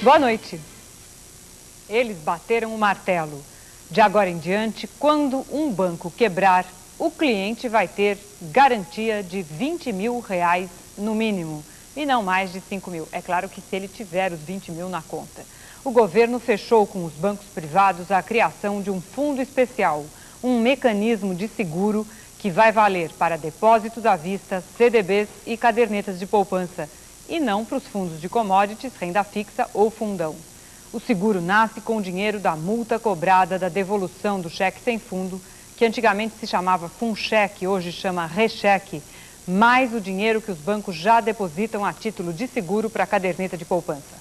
Boa noite. Eles bateram o martelo. De agora em diante, quando um banco quebrar, o cliente vai ter garantia de R$20 mil no mínimo e não mais de 5 mil. É claro que se ele tiver os 20 mil na conta. O governo fechou com os bancos privados a criação de um fundo especial, um mecanismo de seguro que vai valer para depósitos à vista, CDBs e cadernetas de poupança, e não para os fundos de commodities, renda fixa ou fundão. O seguro nasce com o dinheiro da multa cobrada da devolução do cheque sem fundo, que antigamente se chamava FunCheque, hoje chama Recheque, mais o dinheiro que os bancos já depositam a título de seguro para a caderneta de poupança.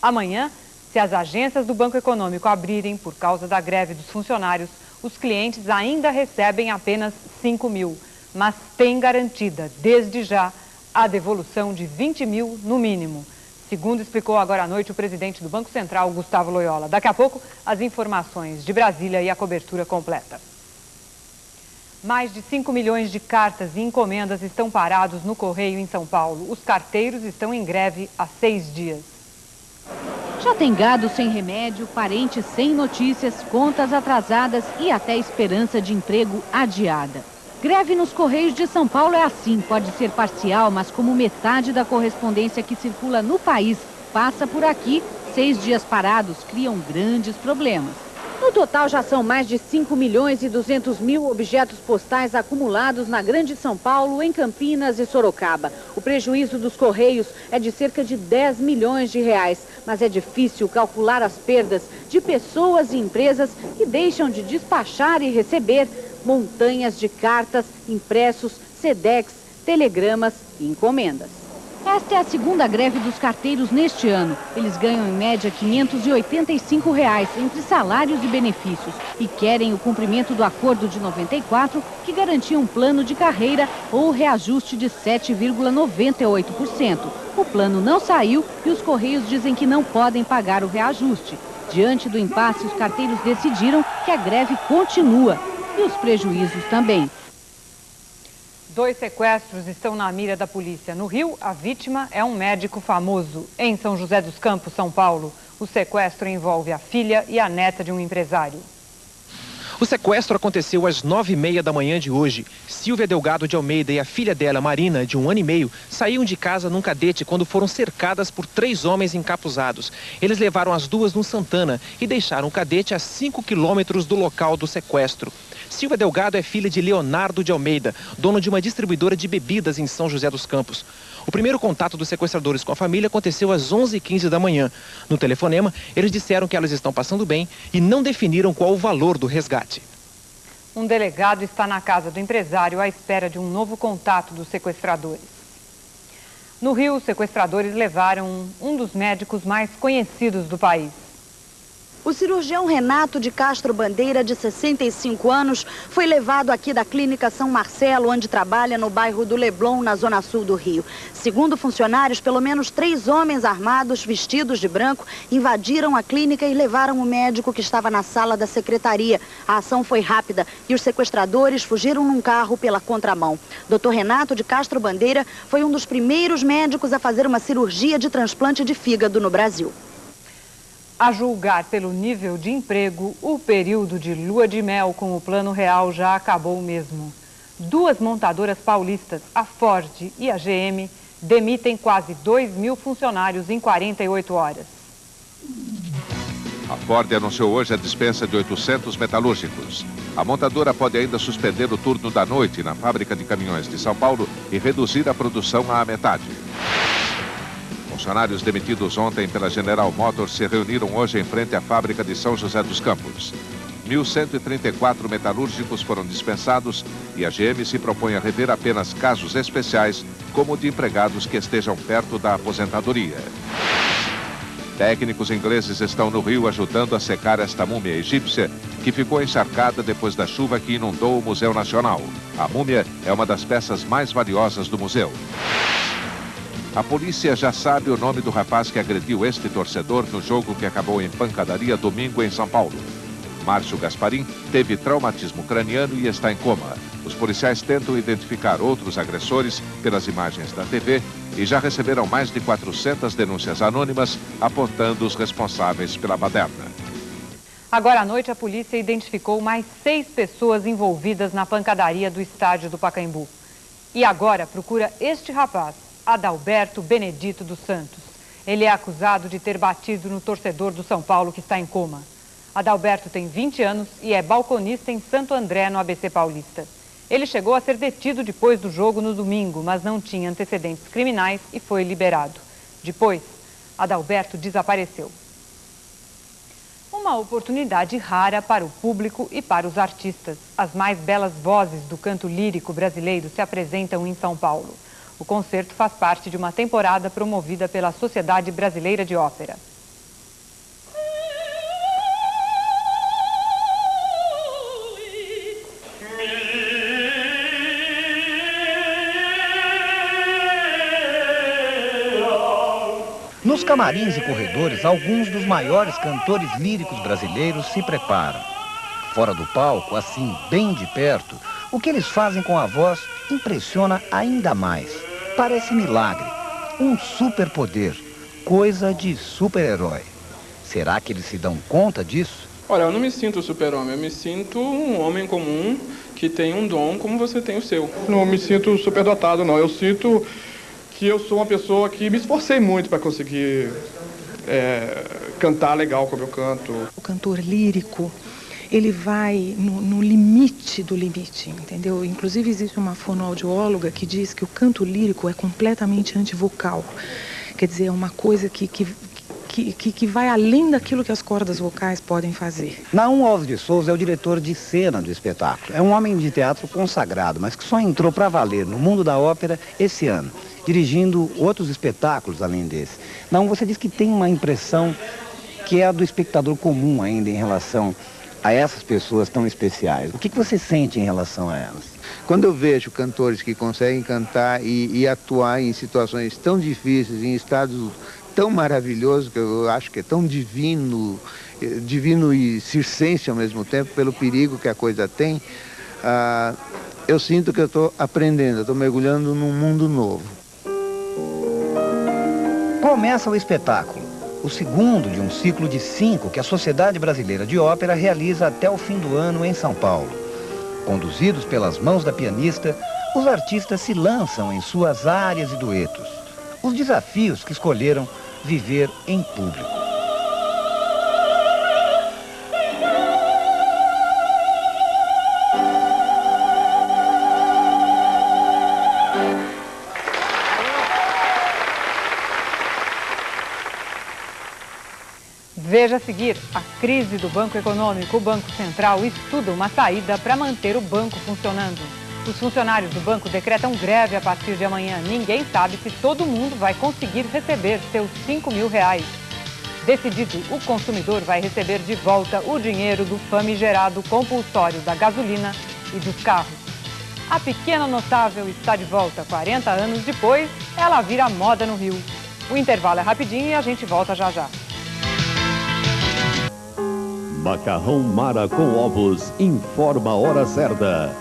Amanhã, se as agências do Banco Econômico abrirem por causa da greve dos funcionários, os clientes ainda recebem apenas 5 mil, mas têm garantida, desde já, a devolução de 20 mil no mínimo. Segundo explicou agora à noite o presidente do Banco Central, Gustavo Loyola. Daqui a pouco, as informações de Brasília e a cobertura completa. Mais de 5 milhões de cartas e encomendas estão parados no Correio em São Paulo. Os carteiros estão em greve há 6 dias. Já tem gado sem remédio, parentes sem notícias, contas atrasadas e até esperança de emprego adiada. Greve nos Correios de São Paulo é assim, pode ser parcial, mas como metade da correspondência que circula no país passa por aqui, 6 dias parados criam grandes problemas. No total já são mais de 5 milhões e 200 mil objetos postais acumulados na Grande São Paulo, em Campinas e Sorocaba. O prejuízo dos Correios é de cerca de 10 milhões de reais, mas é difícil calcular as perdas de pessoas e empresas que deixam de despachar e receber montanhas de cartas, impressos, sedex, telegramas e encomendas. Esta é a segunda greve dos carteiros neste ano. Eles ganham em média R$ 585 entre salários e benefícios e querem o cumprimento do acordo de 94 que garantia um plano de carreira ou reajuste de 7,98%. O plano não saiu e os Correios dizem que não podem pagar o reajuste. Diante do impasse, os carteiros decidiram que a greve continua. E os prejuízos também. 2 sequestros estão na mira da polícia. No Rio, a vítima é um médico famoso. Em São José dos Campos, São Paulo, o sequestro envolve a filha e a neta de um empresário. O sequestro aconteceu às 9h30 da manhã de hoje. Silvia Delgado de Almeida e a filha dela, Marina, de 1 ano e meio, saíam de casa num cadete quando foram cercadas por 3 homens encapuzados. Eles levaram as duas no Santana e deixaram o cadete a 5 quilômetros do local do sequestro. Silvia Delgado é filha de Leonardo de Almeida, dono de uma distribuidora de bebidas em São José dos Campos. O primeiro contato dos sequestradores com a família aconteceu às 11h15 da manhã. No telefonema, eles disseram que elas estão passando bem e não definiram qual o valor do resgate. Um delegado está na casa do empresário à espera de um novo contato dos sequestradores. No Rio, os sequestradores levaram um dos médicos mais conhecidos do país. O cirurgião Renato de Castro Bandeira, de 65 anos, foi levado aqui da Clínica São Marcelo, onde trabalha no bairro do Leblon, na zona sul do Rio. Segundo funcionários, pelo menos 3 homens armados, vestidos de branco, invadiram a clínica e levaram o médico que estava na sala da secretaria. A ação foi rápida e os sequestradores fugiram num carro pela contramão. Dr. Renato de Castro Bandeira foi um dos primeiros médicos a fazer uma cirurgia de transplante de fígado no Brasil. A julgar pelo nível de emprego, o período de lua de mel com o Plano Real já acabou mesmo. 2 montadoras paulistas, a Ford e a GM, demitem quase 2 mil funcionários em 48 horas. A Ford anunciou hoje a dispensa de 800 metalúrgicos. A montadora pode ainda suspender o turno da noite na fábrica de caminhões de São Paulo e reduzir a produção à metade. Funcionários demitidos ontem pela General Motors se reuniram hoje em frente à fábrica de São José dos Campos. 1.134 metalúrgicos foram dispensados e a GM se propõe a rever apenas casos especiais, como o de empregados que estejam perto da aposentadoria. Técnicos ingleses estão no Rio ajudando a secar esta múmia egípcia que ficou encharcada depois da chuva que inundou o Museu Nacional. A múmia é uma das peças mais valiosas do museu. A polícia já sabe o nome do rapaz que agrediu este torcedor no jogo que acabou em pancadaria domingo em São Paulo. Márcio Gasparim teve traumatismo craniano e está em coma. Os policiais tentam identificar outros agressores pelas imagens da TV e já receberam mais de 400 denúncias anônimas apontando os responsáveis pela baderna. Agora à noite, a polícia identificou mais 6 pessoas envolvidas na pancadaria do estádio do Pacaembu. E agora procura este rapaz, Adalberto Benedito dos Santos. Ele é acusado de ter batido no torcedor do São Paulo que está em coma. Adalberto tem 20 anos e é balconista em Santo André, no ABC Paulista. Ele chegou a ser detido depois do jogo no domingo, mas não tinha antecedentes criminais e foi liberado. Depois, Adalberto desapareceu. Uma oportunidade rara para o público e para os artistas. As mais belas vozes do canto lírico brasileiro se apresentam em São Paulo. O concerto faz parte de uma temporada promovida pela Sociedade Brasileira de Ópera. Nos camarins e corredores, alguns dos maiores cantores líricos brasileiros se preparam. Fora do palco, assim, bem de perto, o que eles fazem com a voz impressiona ainda mais. Parece milagre, um superpoder, coisa de super-herói. Será que eles se dão conta disso? Olha, eu não me sinto super-homem, eu me sinto um homem comum que tem um dom como você tem o seu. Não me sinto superdotado, não. Eu sinto que eu sou uma pessoa que me esforcei muito para conseguir cantar legal como eu canto. O cantor lírico, ele vai no limite do limite, entendeu? Inclusive existe uma fonoaudióloga que diz que o canto lírico é completamente antivocal. Quer dizer, é uma coisa que vai além daquilo que as cordas vocais podem fazer. Naum Alves de Souza é o diretor de cena do espetáculo. É um homem de teatro consagrado, mas que só entrou para valer no mundo da ópera esse ano, dirigindo outros espetáculos além desse. Naum, você diz que tem uma impressão que é a do espectador comum ainda em relação a essas pessoas tão especiais. O que você sente em relação a elas? Quando eu vejo cantores que conseguem cantar e atuar em situações tão difíceis, em estados tão maravilhosos, que eu acho que é tão divino e circense ao mesmo tempo, pelo perigo que a coisa tem, eu sinto que eu estou aprendendo, eu estou mergulhando num mundo novo. Começa o espetáculo, o segundo de um ciclo de 5 que a Sociedade Brasileira de Ópera realiza até o fim do ano em São Paulo. Conduzidos pelas mãos da pianista, os artistas se lançam em suas áreas e duetos. Os desafios que escolheram viver em público. Veja a seguir, a crise do Banco Econômico. O Banco Central estuda uma saída para manter o banco funcionando. Os funcionários do banco decretam greve a partir de amanhã. Ninguém sabe se todo mundo vai conseguir receber seus R$5.000. Decidido, o consumidor vai receber de volta o dinheiro do famigerado compulsório da gasolina e dos carros. A pequena notável está de volta. 40 anos depois, ela vira moda no Rio. O intervalo é rapidinho e a gente volta já já. Macarrão Mara com ovos informa a hora certa.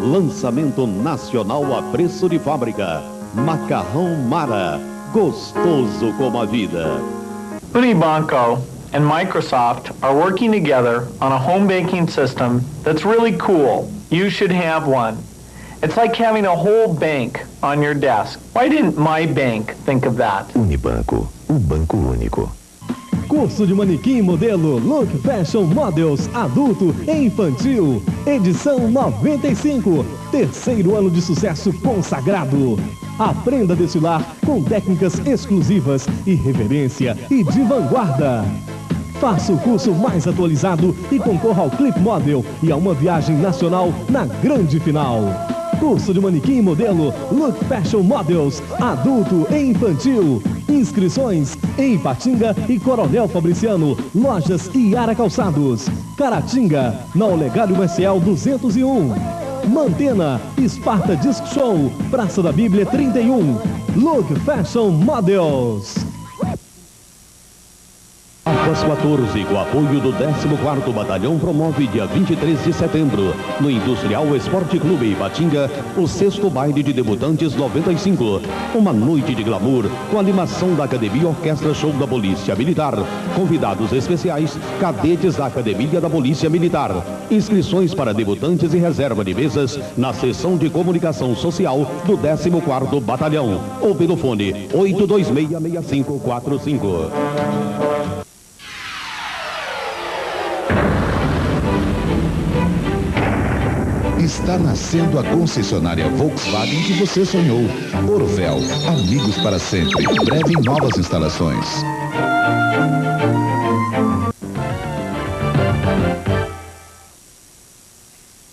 Lançamento nacional a preço de fábrica. Macarrão Mara, gostoso como a vida. Unibanco and Microsoft are working together on a home banking system that's really cool. You should have one. It's like having a whole bank on your desk. Why didn't my bank think of that? Unibanco, o banco único. Curso de manequim modelo Look Fashion Models adulto e infantil, edição 95, terceiro ano de sucesso consagrado. Aprenda a desfilar com técnicas exclusivas, irreverência e de vanguarda. Faça o curso mais atualizado e concorra ao Clip Model e a uma viagem nacional na grande final. Curso de manequim modelo Look Fashion Models adulto e infantil. Inscrições em Ipatinga e Coronel Fabriciano, Lojas e Ara Calçados. Caratinga, na Olegário Maciel 201. Mantena, Esparta Disc Show, Praça da Bíblia 31. Look Fashion Models. A às 14, com apoio do 14º Batalhão, promove dia 23 de setembro, no Industrial Esporte Clube Ipatinga, o 6º baile de debutantes 95. Uma noite de glamour, com animação da Academia Orquestra Show da Polícia Militar. Convidados especiais, cadetes da Academia da Polícia Militar. Inscrições para debutantes e reserva de mesas na seção de comunicação social do 14º Batalhão. Ou pelo fone 826-6545. Está nascendo a concessionária Volkswagen que você sonhou. Orvel, amigos para sempre. Breve em novas instalações.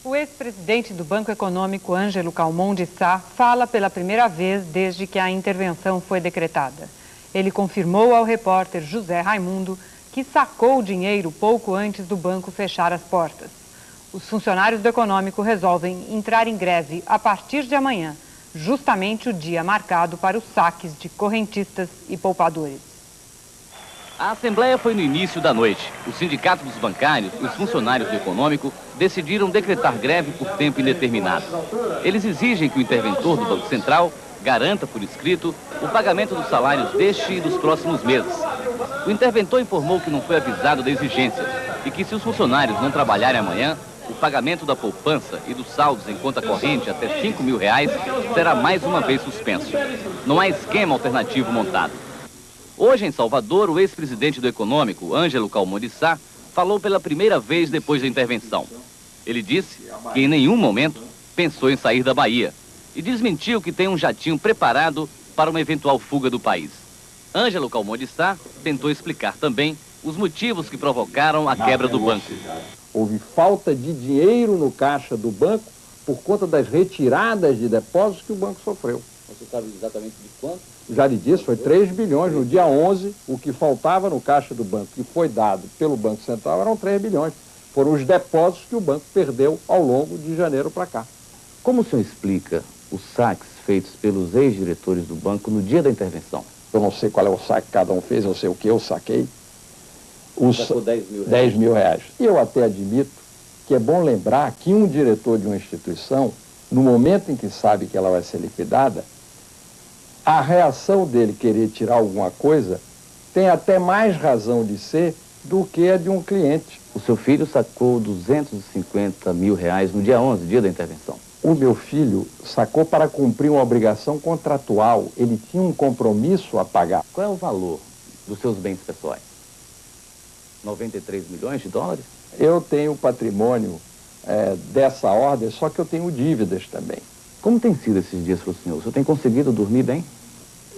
O ex-presidente do Banco Econômico, Ângelo Calmon de Sá, fala pela primeira vez desde que a intervenção foi decretada. Ele confirmou ao repórter José Raimundo que sacou o dinheiro pouco antes do banco fechar as portas. Os funcionários do Econômico resolvem entrar em greve a partir de amanhã, justamente o dia marcado para os saques de correntistas e poupadores. A assembleia foi no início da noite. O sindicato dos bancários e os funcionários do Econômico decidiram decretar greve por tempo indeterminado. Eles exigem que o interventor do Banco Central garanta por escrito o pagamento dos salários deste e dos próximos meses. O interventor informou que não foi avisado da exigência e que se os funcionários não trabalharem amanhã, o pagamento da poupança e dos saldos em conta corrente até R$5.000 será mais uma vez suspenso. Não há esquema alternativo montado. Hoje, em Salvador, o ex-presidente do Econômico, Ângelo Calmon de Sá, falou pela primeira vez depois da intervenção. Ele disse que em nenhum momento pensou em sair da Bahia e desmentiu que tem um jatinho preparado para uma eventual fuga do país. Ângelo Calmon de Sá tentou explicar também os motivos que provocaram a quebra do banco. Houve falta de dinheiro no caixa do banco por conta das retiradas de depósitos que o banco sofreu. Você sabe exatamente de quanto? Já lhe disse, foi 3 bilhões. No dia 11, o que faltava no caixa do banco, que foi dado pelo Banco Central, eram 3 bilhões. Foram os depósitos que o banco perdeu ao longo de janeiro para cá. Como o senhor explica os saques feitos pelos ex-diretores do banco no dia da intervenção? Eu não sei qual é o saque que cada um fez, eu sei o que eu saquei. Sacou R$10.000. R$10.000. E eu até admito que é bom lembrar que um diretor de uma instituição, no momento em que sabe que ela vai ser liquidada, a reação dele querer tirar alguma coisa tem até mais razão de ser do que a de um cliente. O seu filho sacou R$250.000 no dia 11, dia da intervenção. O meu filho sacou para cumprir uma obrigação contratual. Ele tinha um compromisso a pagar. Qual é o valor dos seus bens pessoais? 93 milhões de dólares? Eu tenho patrimônio dessa ordem, só que eu tenho dívidas também. Como tem sido esses dias para o senhor? O senhor tem conseguido dormir bem?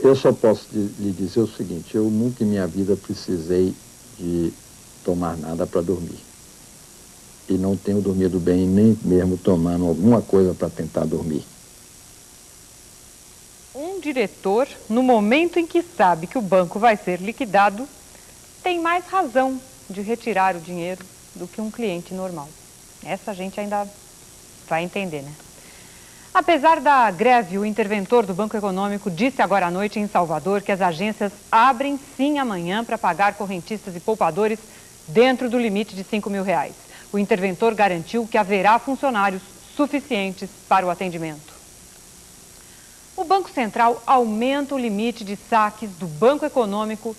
Eu só posso lhe dizer o seguinte, eu nunca em minha vida precisei de tomar nada para dormir. E não tenho dormido bem, nem mesmo tomando alguma coisa para tentar dormir. Um diretor, no momento em que sabe que o banco vai ser liquidado, tem mais razão de retirar o dinheiro do que um cliente normal. Essa a gente ainda vai entender, né? Apesar da greve, o interventor do Banco Econômico disse agora à noite em Salvador que as agências abrem sim amanhã para pagar correntistas e poupadores dentro do limite de R$5.000. O interventor garantiu que haverá funcionários suficientes para o atendimento. O Banco Central aumenta o limite de saques do Banco Econômico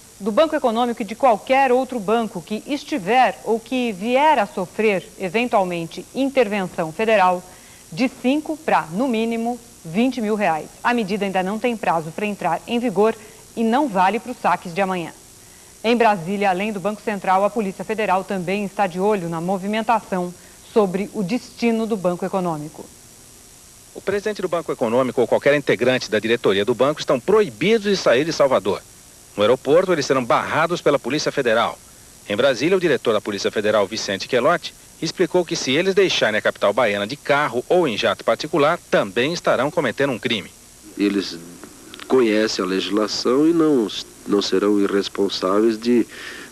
e de qualquer outro banco que estiver ou que vier a sofrer, eventualmente, intervenção federal, de 5 para, no mínimo, R$20.000. A medida ainda não tem prazo para entrar em vigor e não vale para os saques de amanhã. Em Brasília, além do Banco Central, a Polícia Federal também está de olho na movimentação sobre o destino do Banco Econômico. O presidente do Banco Econômico ou qualquer integrante da diretoria do banco estão proibidos de sair de Salvador. No aeroporto, eles serão barrados pela Polícia Federal. Em Brasília, o diretor da Polícia Federal, Vicente Quelotti, explicou que se eles deixarem a capital baiana de carro ou em jato particular, também estarão cometendo um crime. Eles conhecem a legislação e não serão irresponsáveis de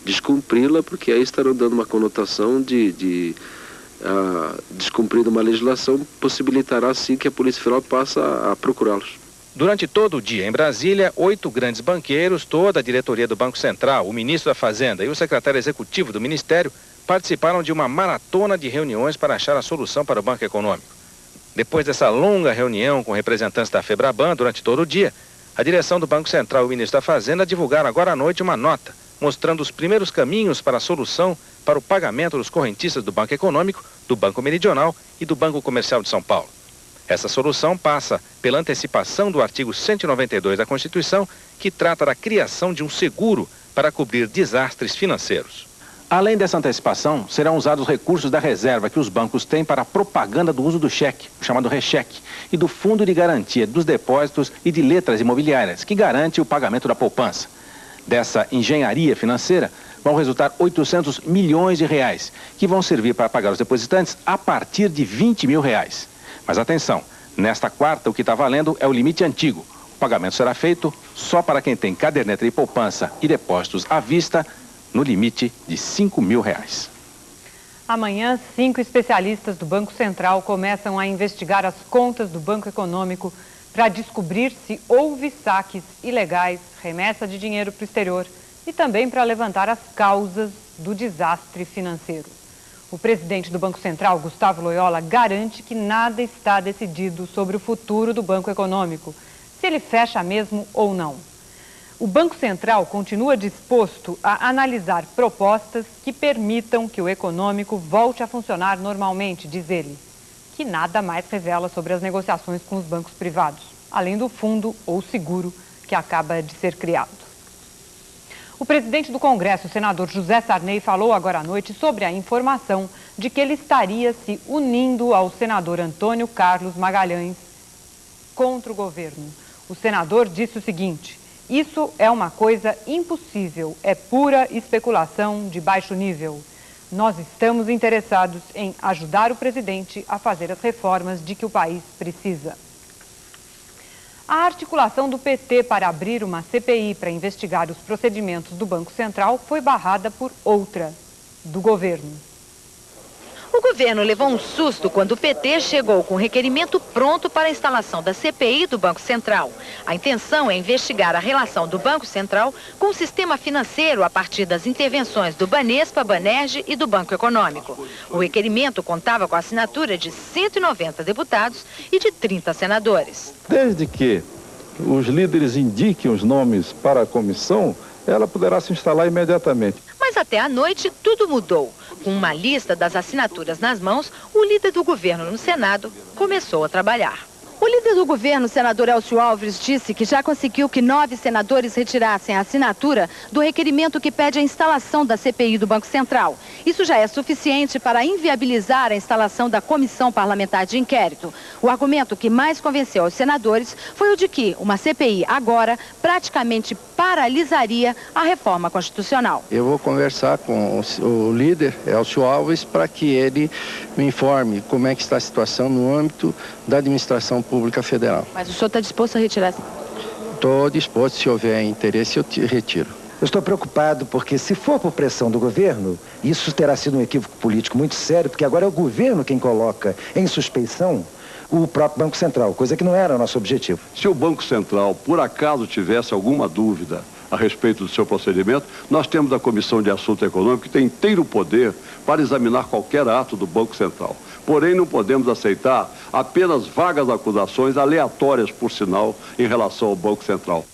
descumpri-la, porque aí estarão dando uma conotação de descumprindo uma legislação, possibilitará sim que a Polícia Federal passe a procurá-los. Durante todo o dia em Brasília, 8 grandes banqueiros, toda a diretoria do Banco Central, o ministro da Fazenda e o secretário executivo do Ministério participaram de uma maratona de reuniões para achar a solução para o Banco Econômico. Depois dessa longa reunião com representantes da FEBRABAN durante todo o dia, a direção do Banco Central e o ministro da Fazenda divulgaram agora à noite uma nota mostrando os primeiros caminhos para a solução para o pagamento dos correntistas do Banco Econômico, do Banco Meridional e do Banco Comercial de São Paulo. Essa solução passa pela antecipação do artigo 192 da Constituição, que trata da criação de um seguro para cobrir desastres financeiros. Além dessa antecipação, serão usados recursos da reserva que os bancos têm para a propaganda do uso do cheque, o chamado recheque, e do Fundo de Garantia dos Depósitos e de Letras Imobiliárias, que garante o pagamento da poupança. Dessa engenharia financeira vão resultar 800 milhões de reais, que vão servir para pagar os depositantes a partir de 20 mil reais. Mas atenção, nesta quarta o que está valendo é o limite antigo. O pagamento será feito só para quem tem caderneta de poupança e depósitos à vista, no limite de 5 mil reais. Amanhã, 5 especialistas do Banco Central começam a investigar as contas do Banco Econômico para descobrir se houve saques ilegais, remessa de dinheiro para o exterior e também para levantar as causas do desastre financeiro. O presidente do Banco Central, Gustavo Loyola, garante que nada está decidido sobre o futuro do Banco Econômico, se ele fecha mesmo ou não. O Banco Central continua disposto a analisar propostas que permitam que o econômico volte a funcionar normalmente, diz ele, que nada mais revela sobre as negociações com os bancos privados, além do fundo ou seguro que acaba de ser criado. O presidente do Congresso, o senador José Sarney, falou agora à noite sobre a informação de que ele estaria se unindo ao senador Antônio Carlos Magalhães contra o governo. O senador disse o seguinte: isso é uma coisa impossível, é pura especulação de baixo nível. Nós estamos interessados em ajudar o presidente a fazer as reformas de que o país precisa. A articulação do PT para abrir uma CPI para investigar os procedimentos do Banco Central foi barrada por outra, do governo. O governo levou um susto quando o PT chegou com requerimento pronto para a instalação da CPI do Banco Central. A intenção é investigar a relação do Banco Central com o sistema financeiro a partir das intervenções do Banespa, Banerj e do Banco Econômico. O requerimento contava com a assinatura de 190 deputados e de 30 senadores. Desde que os líderes indiquem os nomes para a comissão, ela poderá se instalar imediatamente. Mas até à noite tudo mudou. Com uma lista das assinaturas nas mãos, o líder do governo no Senado começou a trabalhar. O líder do governo, o senador Elcio Alves, disse que já conseguiu que 9 senadores retirassem a assinatura do requerimento que pede a instalação da CPI do Banco Central. Isso já é suficiente para inviabilizar a instalação da Comissão Parlamentar de Inquérito. O argumento que mais convenceu os senadores foi o de que uma CPI agora praticamente paralisaria a reforma constitucional. Eu vou conversar com o líder, Elcio Alves, para que ele me informe como é que está a situação no âmbito da administração pública federal. Mas o senhor está disposto a retirar? Estou disposto, se houver interesse, eu retiro. Eu estou preocupado porque, se for por pressão do governo, isso terá sido um equívoco político muito sério, porque agora é o governo quem coloca em suspeição o próprio Banco Central, coisa que não era o nosso objetivo. Se o Banco Central, por acaso, tivesse alguma dúvida a respeito do seu procedimento, nós temos a Comissão de Assunto Econômico que tem inteiro poder para examinar qualquer ato do Banco Central. Porém, não podemos aceitar apenas vagas acusações, aleatórias, por sinal, em relação ao Banco Central.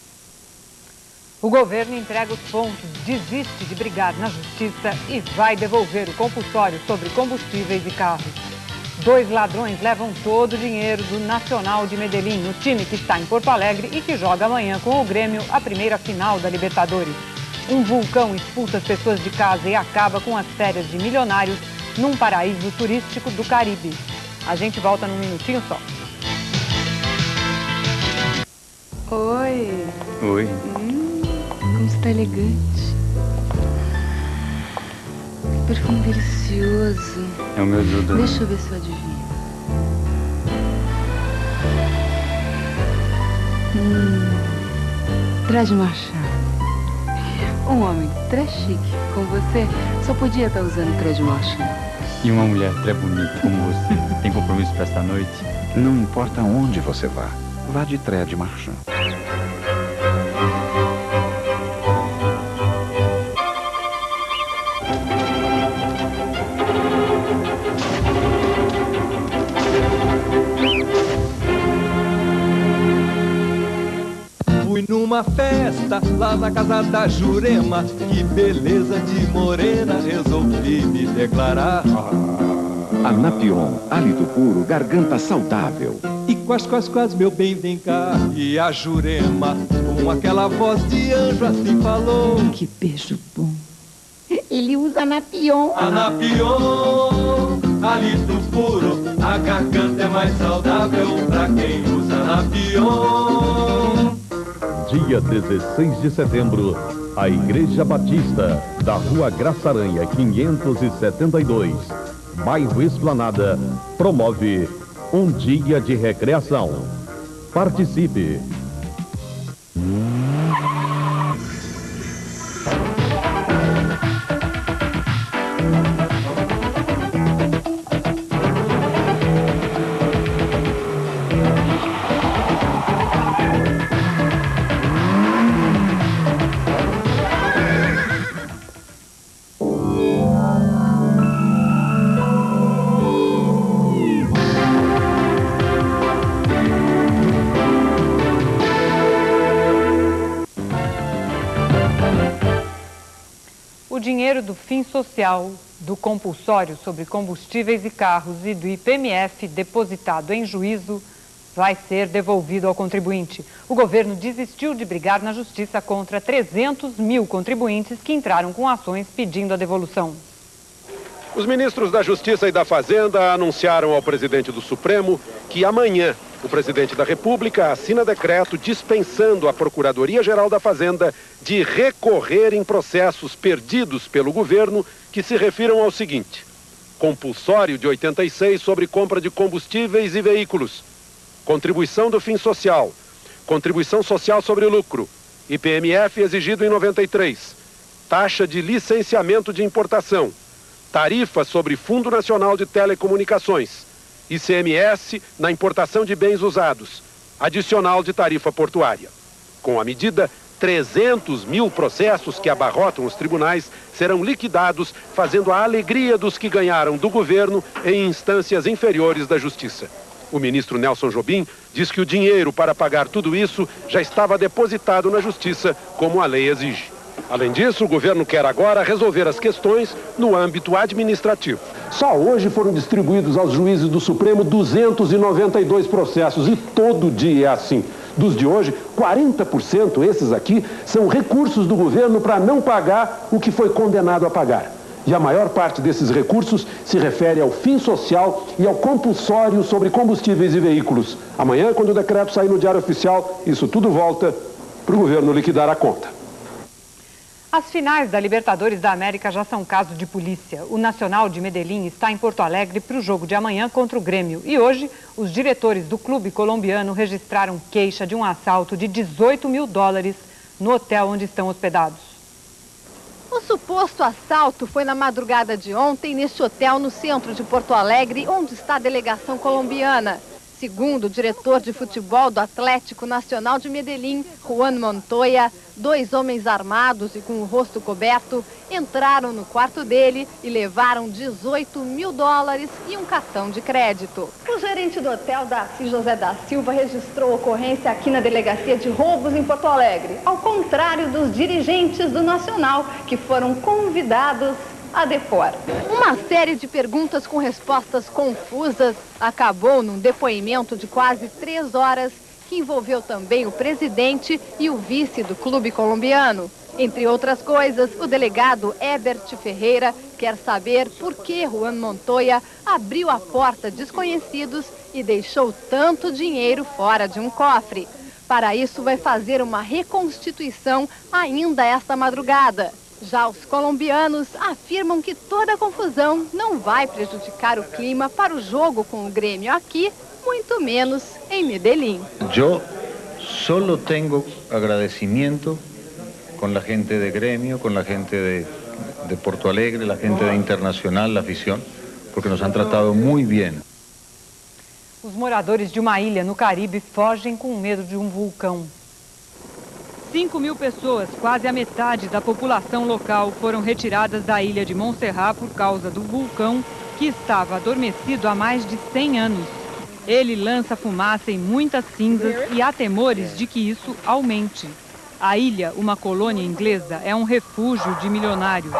O governo entrega os pontos, desiste de brigar na justiça e vai devolver o compulsório sobre combustíveis e carros. 2 ladrões levam todo o dinheiro do Nacional de Medellín, o time que está em Porto Alegre e que joga amanhã com o Grêmio a primeira final da Libertadores. Um vulcão expulsa as pessoas de casa e acaba com as férias de milionários num paraíso turístico do Caribe. A gente volta num minutinho só. Oi. Oi. Como você tá elegante. Que perfume delicioso. É o meu Duda. Deixa eu ver se eu adivinho. Traz de Marchand. Um homem très chique como você só podia estar usando Traz de Marchand. E uma mulher très bonita como você. Tem compromisso para esta noite? Não importa onde você vá, vá de trade marchand. Fui numa festa lá na casa da Jurema, que beleza de morena, resolvi me declarar. Anapion, hálito puro, garganta saudável. E quase, meu bem, vem cá. E a Jurema, com aquela voz de anjo, assim falou. Que beijo bom. Ele usa Anapion. Anapion, hálito puro, a garganta é mais saudável pra quem usa Anapion. Dia 16 de setembro, a Igreja Batista, da Rua Graça Aranha, 572, bairro Esplanada, promove um dia de recreação. Participe! O dinheiro do Fim Social, do compulsório sobre combustíveis e carros e do IPMF depositado em juízo vai ser devolvido ao contribuinte. O governo desistiu de brigar na justiça contra 300 mil contribuintes que entraram com ações pedindo a devolução. Os ministros da Justiça e da Fazenda anunciaram ao presidente do Supremo que amanhã o presidente da República assina decreto dispensando a Procuradoria-Geral da Fazenda de recorrer em processos perdidos pelo governo que se refiram ao seguinte: compulsório de 86 sobre compra de combustíveis e veículos, contribuição do Fim Social, contribuição social sobre lucro, IPMF exigido em 93, taxa de licenciamento de importação, tarifa sobre Fundo Nacional de Telecomunicações, ICMS na importação de bens usados, adicional de tarifa portuária. Com a medida, 300 mil processos que abarrotam os tribunais serão liquidados, fazendo a alegria dos que ganharam do governo em instâncias inferiores da Justiça. O ministro Nelson Jobim diz que o dinheiro para pagar tudo isso já estava depositado na Justiça, como a lei exige. Além disso, o governo quer agora resolver as questões no âmbito administrativo. Só hoje foram distribuídos aos juízes do Supremo 292 processos e todo dia é assim. Dos de hoje, 40%, esses aqui, são recursos do governo para não pagar o que foi condenado a pagar. E a maior parte desses recursos se refere ao Fim Social e ao compulsório sobre combustíveis e veículos. Amanhã, quando o decreto sair no Diário Oficial, isso tudo volta para o governo liquidar a conta. As finais da Libertadores da América já são caso de polícia. O Nacional de Medellín está em Porto Alegre para o jogo de amanhã contra o Grêmio. E hoje, os diretores do clube colombiano registraram queixa de um assalto de 18 mil dólares no hotel onde estão hospedados. O suposto assalto foi na madrugada de ontem neste hotel no centro de Porto Alegre, onde está a delegação colombiana. Segundo o diretor de futebol do Atlético Nacional de Medellín, Juan Montoya, 2 homens armados e com o rosto coberto entraram no quarto dele e levaram 18 mil dólares e um cartão de crédito. O gerente do hotel, Darcy José da Silva, registrou a ocorrência aqui na delegacia de roubos em Porto Alegre, ao contrário dos dirigentes do Nacional, que foram convidados a depor. Uma série de perguntas com respostas confusas acabou num depoimento de quase 3 horas que envolveu também o presidente e o vice do clube colombiano. Entre outras coisas, o delegado Herbert Ferreira quer saber por que Juan Montoya abriu a porta a desconhecidos e deixou tanto dinheiro fora de um cofre. Para isso, vai fazer uma reconstituição ainda esta madrugada. Já os colombianos afirmam que toda a confusão não vai prejudicar o clima para o jogo com o Grêmio aqui, muito menos em Medellín. Eu solo tenho agradecimento com a gente de Grêmio, com a gente de Porto Alegre, a gente de Internacional, a afición, porque nos han tratado muito bem. Os moradores de uma ilha no Caribe fogem com medo de um vulcão. 5.000 pessoas, quase a metade da população local, foram retiradas da ilha de Montserrat por causa do vulcão, que estava adormecido há mais de 100 anos. Ele lança fumaça e muitas cinzas e há temores de que isso aumente. A ilha, uma colônia inglesa, é um refúgio de milionários.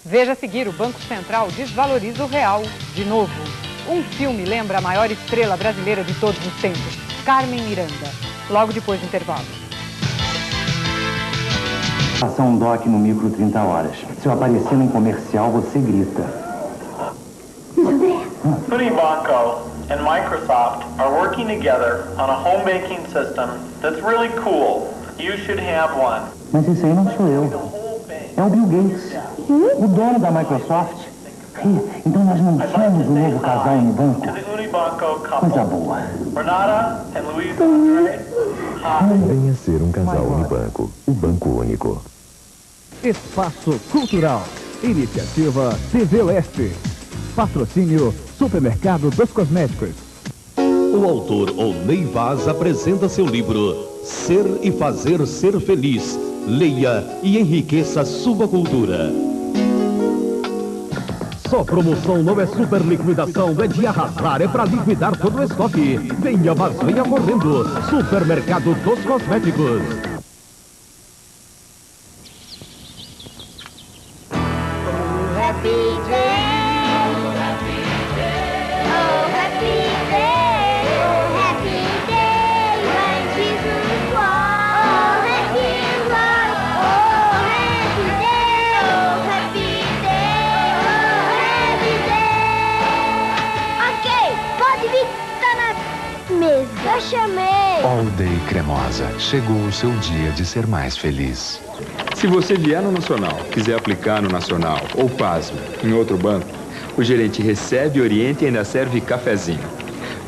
Veja a seguir, o Banco Central desvaloriza o real de novo. Um filme lembra a maior estrela brasileira de todos os tempos, Carmen Miranda. Logo depois do intervalo. Faça um DOC no micro 30 horas. Se eu aparecer num comercial, você grita. Unibanco and Microsoft are working together on a home banking system that's really cool. You should have one. Mas esse aí não sou eu. É o Bill Gates, o dono da Microsoft. Então nós não somos o novo casal no banco. Coisa boa. Venha ser um casal Unibanco, o banco único. Espaço Cultural. Iniciativa TV Leste. Patrocínio Supermercado dos Cosméticos. O autor Oney Vaz apresenta seu livro Ser e Fazer Ser Feliz. Leia e enriqueça sua cultura. Só promoção não é super liquidação, é de arrasar, é para liquidar todo o estoque. Venha, mas venha correndo. Supermercado dos Cosméticos. Eu chamei! All Day Cremosa. Chegou o seu dia de ser mais feliz. Se você vier no Nacional, quiser aplicar no Nacional, ou pasme, em outro banco, o gerente recebe, orienta e ainda serve cafezinho.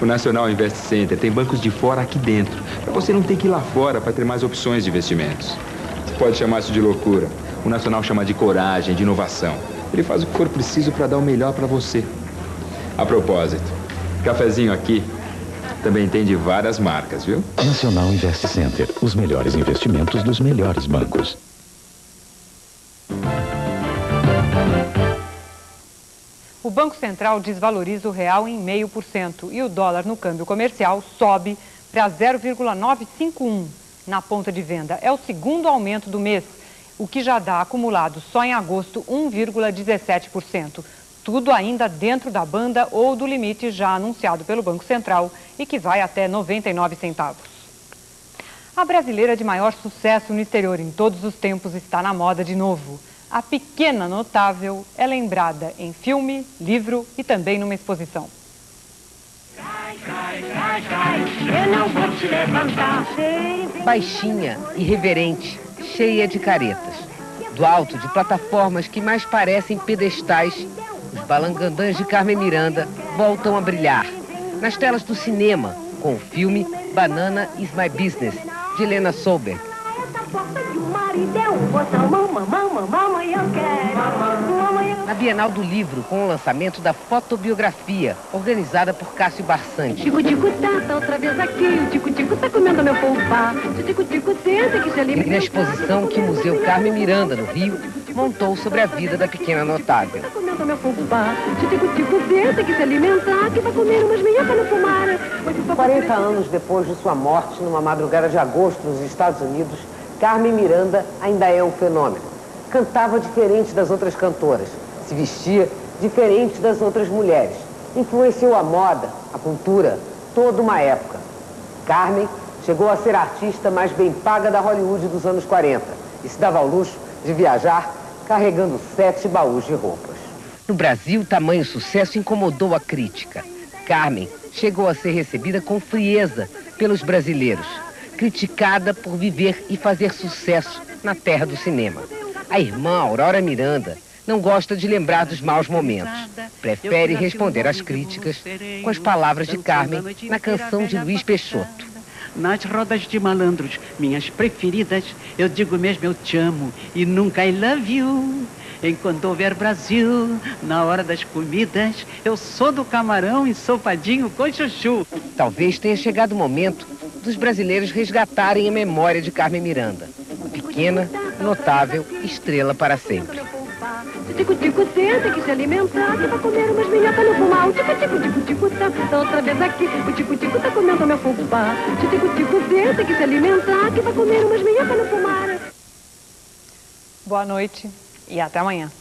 O Nacional Invest Center tem bancos de fora aqui dentro, para você não ter que ir lá fora para ter mais opções de investimentos. Você pode chamar isso de loucura. O Nacional chama de coragem, de inovação. Ele faz o que for preciso para dar o melhor para você. A propósito, cafezinho aqui também tem de várias marcas, viu? Nacional Invest Center, os melhores investimentos dos melhores bancos. O Banco Central desvaloriza o real em 0,5% e o dólar no câmbio comercial sobe para 0,951 na ponta de venda. É o segundo aumento do mês, o que já dá acumulado só em agosto 1,17%. Tudo ainda dentro da banda ou do limite já anunciado pelo Banco Central e que vai até 99 centavos. A brasileira de maior sucesso no exterior em todos os tempos está na moda de novo. A pequena notável é lembrada em filme, livro e também numa exposição. Eu não vou te levantar. Baixinha, irreverente, cheia de caretas. Do alto de plataformas que mais parecem pedestais, os balangandãs de Carmen Miranda voltam a brilhar nas telas do cinema com o filme Banana is My Business, de Helena Solberg. Na Bienal do Livro, com o lançamento da fotobiografia, organizada por Cássio Barsante. Tico-tico tá outra vez aqui, o tico-tico tá comendo meu fubá. Tico-tico senta que se alimenta. E na exposição que o Museu Carmen Miranda, no Rio, montou sobre a vida da pequena notável. Tá comendo meu fubá. Tico-tico senta que se alimenta, que vai comer umas minhocas no fumar. 40 anos depois de sua morte, numa madrugada de agosto nos Estados Unidos, Carmen Miranda ainda é um fenômeno. Cantava diferente das outras cantoras, se vestia diferente das outras mulheres. Influenciou a moda, a cultura, toda uma época. Carmen chegou a ser a artista mais bem paga da Hollywood dos anos 40 e se dava ao luxo de viajar carregando 7 baús de roupas. No Brasil, tamanho sucesso incomodou a crítica. Carmen chegou a ser recebida com frieza pelos brasileiros, criticada por viver e fazer sucesso na terra do cinema. A irmã Aurora Miranda não gosta de lembrar dos maus momentos. Prefere responder às críticas com as palavras de Carmen na canção de Luiz Peixoto. Nas rodas de malandros, minhas preferidas, eu digo mesmo eu te amo e nunca I love you. Enquanto houver Brasil, na hora das comidas, eu sou do camarão ensopadinho com chuchu. Talvez tenha chegado o momento dos brasileiros resgatarem a memória de Carmen Miranda. Pequena, notável, estrela para sempre. Tico-tico, senta que se alimentar, que vai comer umas minhocas no fumar. O tico-tico, tá outra vez aqui. O tico-tico tá comendo meu fubá. Tico-tico, senta que se alimentar, que vai comer umas minhocas no fumar. Boa noite e até amanhã.